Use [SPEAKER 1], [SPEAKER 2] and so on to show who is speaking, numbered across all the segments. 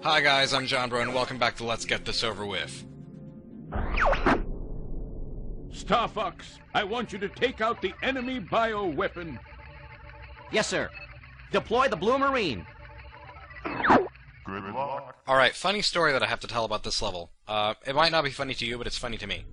[SPEAKER 1] Hi guys, I'm John Bro, and welcome back to Let's Get This Over With.
[SPEAKER 2] Star Fox, I want you to take out the enemy bioweapon.
[SPEAKER 3] Yes, sir. Deploy the Blue Marine.
[SPEAKER 4] Good luck.
[SPEAKER 1] Alright, funny story that I have to tell about this level. It might not be funny to you, but it's funny to me.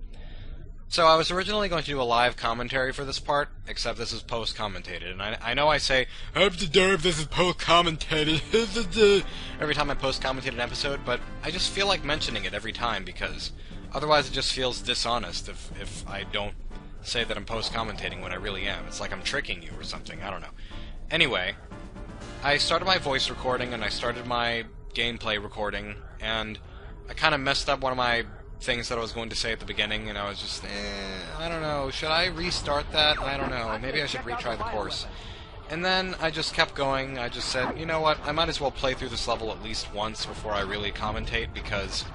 [SPEAKER 1] So I was originally going to do a live commentary for this part, except this is post-commentated, and I know I say, this is post-commentated, every time I post-commentate an episode, but I just feel like mentioning it every time, because otherwise it just feels dishonest if I don't say that I'm post-commentating when I really am. It's like I'm tricking you or something, I don't know. Anyway, I started my voice recording, and I started my gameplay recording, and I kind of messed up one of my things that I was going to say at the beginning, and I was just, I don't know, should I restart that? I don't know, maybe I should retry the course. And then I just kept going. I just said, you know what, I might as well play through this level at least once before I really commentate, because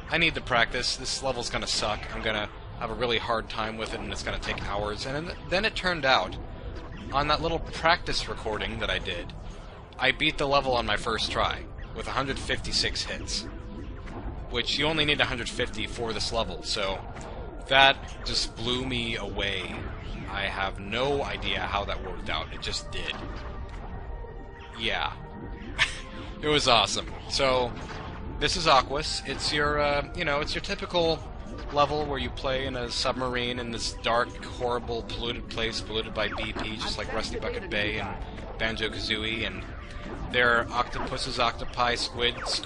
[SPEAKER 1] I need the practice. This level's gonna suck. I'm gonna have a really hard time with it, and it's gonna take hours. And then it turned out, on that little practice recording that I did, I beat the level on my first try, with 156 hits. Which you only need 150 for this level, so that just blew me away. I have no idea how that worked out. It just did. Yeah. It was awesome. So, this is Aquas. It's your, it's your typical level where you play in a submarine in this dark, horrible, polluted place, polluted by BP, just like Rusty Bucket Bay and Banjo-Kazooie, and there are octopuses, octopi, squids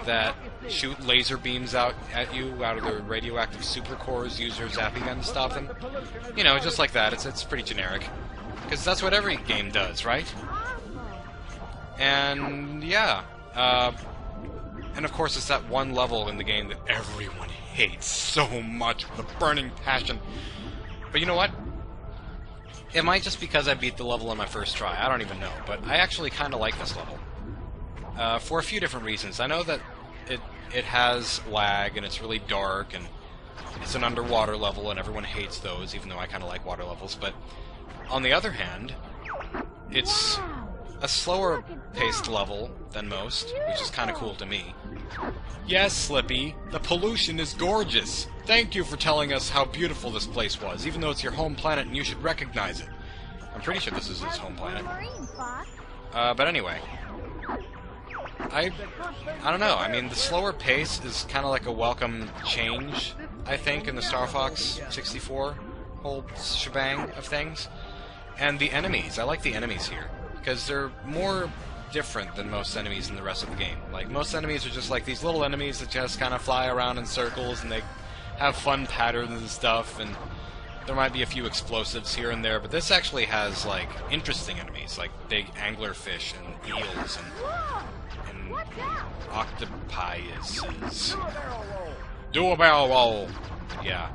[SPEAKER 1] that shoot laser beams out at you out of their radioactive supercores. Use your zappy gun to stop them. You know, just like that. It's pretty generic. Because that's what every game does, right? And, yeah. And of course it's that one level in the game that everyone hates so much with a burning passion. But you know what? It might just because I beat the level on my first try, I don't even know, but I actually kind of like this level. For a few different reasons. I know that it has lag, and it's really dark, and it's an underwater level, and everyone hates those, even though I kind of like water levels, but on the other hand, it's a slower-paced level than most, which is kind of cool to me. Yes, Slippy, the pollution is gorgeous! Thank you for telling us how beautiful this place was, even though it's your home planet and you should recognize it. I'm pretty sure this is his home planet. But anyway. I don't know, I mean, the slower pace is kind of like a welcome change, I think, in the Star Fox 64 whole shebang of things. And the enemies, I like the enemies here, because they're more different than most enemies in the rest of the game. Like, most enemies are just like these little enemies that just kind of fly around in circles, and they have fun patterns and stuff, and there might be a few explosives here and there, but this actually has, like, interesting enemies, like big anglerfish and eels and octopi. Do a barrel roll! Yeah.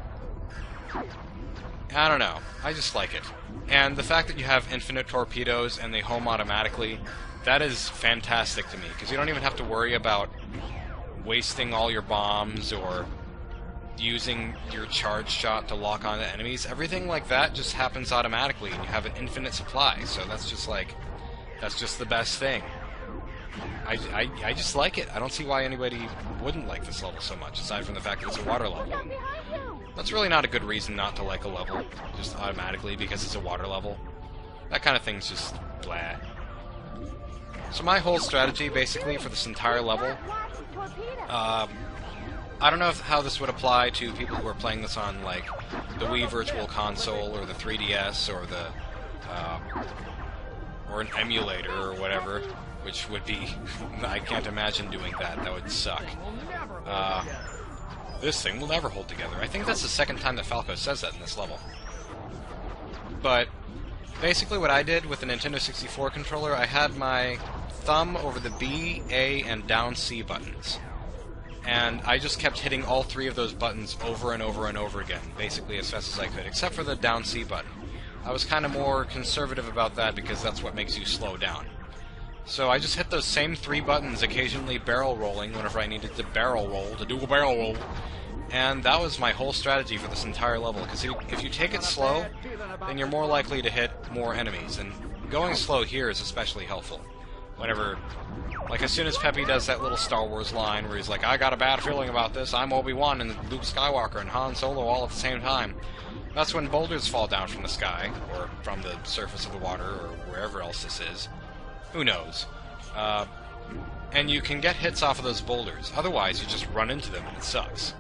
[SPEAKER 1] I don't know. I just like it. And the fact that you have infinite torpedoes and they home automatically, that is fantastic to me, because you don't even have to worry about wasting all your bombs or using your charge shot to lock onto enemies. Everything like that just happens automatically, and you have an infinite supply, so that's just the best thing. I just like it. I don't see why anybody wouldn't like this level so much, aside from the fact that it's a water level. That's really not a good reason not to like a level, just automatically, because it's a water level. That kind of thing's just blah. So my whole strategy, basically, for this entire level, I don't know how this would apply to people who are playing this on, like, the Wii Virtual Console, or the 3DS, or the, or an emulator, or whatever, which would be, I can't imagine doing that, that would suck. This thing will never hold together. I think that's the second time that Falco says that in this level. But basically what I did with the Nintendo 64 controller, I had my thumb over the B, A, and down C buttons. And I just kept hitting all three of those buttons over and over and over again, basically as fast as I could, except for the down C button. I was kind of more conservative about that because that's what makes you slow down. So I just hit those same three buttons, occasionally barrel rolling whenever I needed to barrel roll, to do a barrel roll. And that was my whole strategy for this entire level, because if you take it slow, then you're more likely to hit more enemies, and going slow here is especially helpful. Whenever, like, as soon as Peppy does that little Star Wars line where he's like, I got a bad feeling about this, I'm Obi-Wan and Luke Skywalker and Han Solo all at the same time, that's when boulders fall down from the sky, or from the surface of the water, or wherever else this is. Who knows? And you can get hits off of those boulders. Otherwise, you just run into them and it sucks.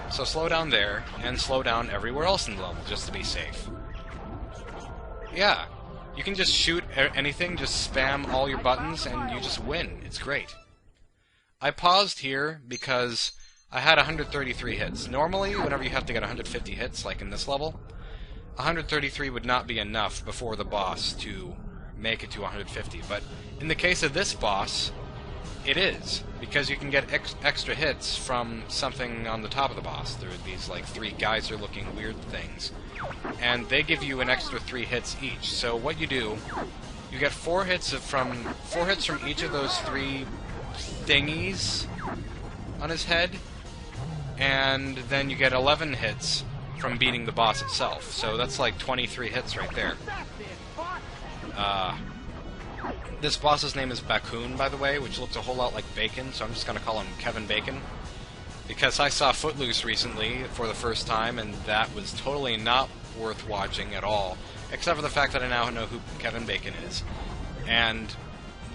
[SPEAKER 1] So slow down there, and slow down everywhere else in the level, just to be safe. Yeah, you can just shoot anything, just spam all your buttons, and you just win. It's great. I paused here because I had 133 hits. Normally, whenever you have to get 150 hits, like in this level, 133 would not be enough before the boss to make it to 150. But in the case of this boss, it is, because you can get extra hits from something on the top of the boss. There are these, like, 3 geyser-looking weird things, and they give you an extra 3 hits each. So what you do, you get 4 hits from each of those 3 thingies on his head, and then you get 11 hits from beating the boss itself. So that's like 23 hits right there. This boss's name is Bacoon, by the way, which looks a whole lot like Bacon, so I'm just going to call him Kevin Bacon. Because I saw Footloose recently for the first time, and that was totally not worth watching at all, except for the fact that I now know who Kevin Bacon is. And,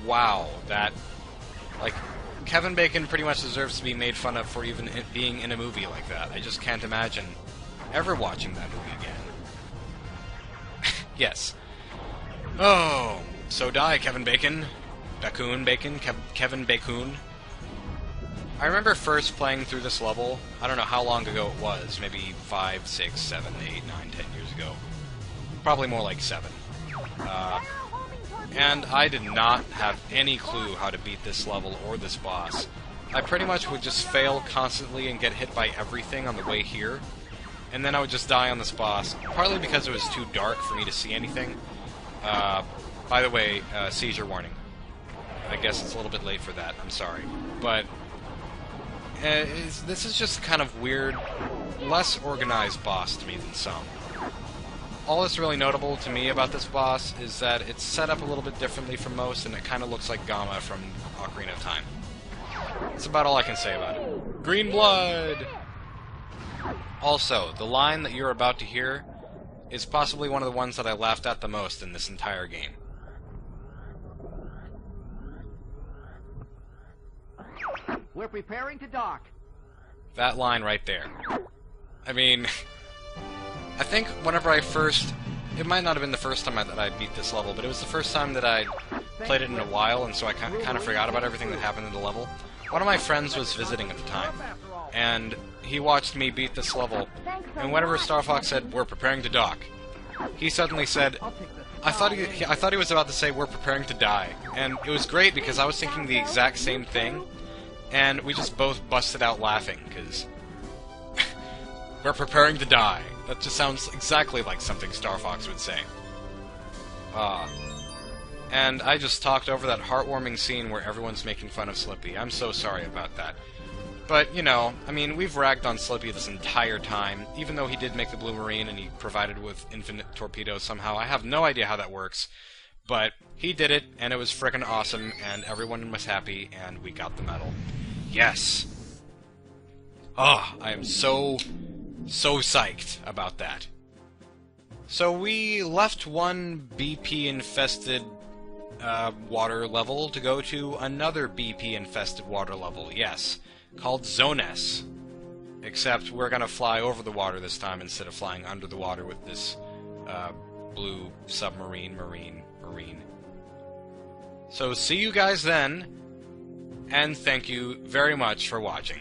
[SPEAKER 1] wow, that... like, Kevin Bacon pretty much deserves to be made fun of for even being in a movie like that. I just can't imagine ever watching that movie again. Yes. Oh... So die, Kevin Bacon. Bacoon Bacon. Kevin Bacoon. I remember first playing through this level, I don't know how long ago it was, maybe 5, 6, 7, 8, 9, 10 years ago. Probably more like 7. And I did not have any clue how to beat this level or this boss. I pretty much would just fail constantly and get hit by everything on the way here, and then I would just die on this boss, partly because it was too dark for me to see anything. By the way, seizure warning. I guess it's a little bit late for that, I'm sorry. But this is just kind of weird, less organized boss to me than some. All that's really notable to me about this boss is that it's set up a little bit differently from most, and it kind of looks like Gamma from Ocarina of Time. That's about all I can say about it. Green blood! Also, the line that you're about to hear is possibly one of the ones that I laughed at the most in this entire game.
[SPEAKER 3] We're preparing to dock.
[SPEAKER 1] That line right there. I mean, I think whenever I first... it might not have been the first time that I beat this level, but it was the first time that I played it in a while, and so I kind of forgot about everything that happened in the level. One of my friends was visiting at the time, and he watched me beat this level, and whenever Star Fox said, "We're preparing to dock," he suddenly said, I thought he was about to say, "We're preparing to die," and it was great because I was thinking the exact same thing, and we just both busted out laughing, because we're preparing to die. That just sounds exactly like something Star Fox would say. And I just talked over that heartwarming scene where everyone's making fun of Slippy. I'm so sorry about that. But, you know, I mean, we've ragged on Slippy this entire time, even though he did make the Blue Marine and he provided with infinite torpedoes somehow. I have no idea how that works, but he did it, and it was frickin' awesome, and everyone was happy, and we got the medal. Yes! Oh, I am so psyched about that. So we left one BP-infested water level to go to another BP-infested water level, yes, called Zone S. Except we're gonna fly over the water this time instead of flying under the water with this blue submarine marine. So see you guys then, and thank you very much for watching.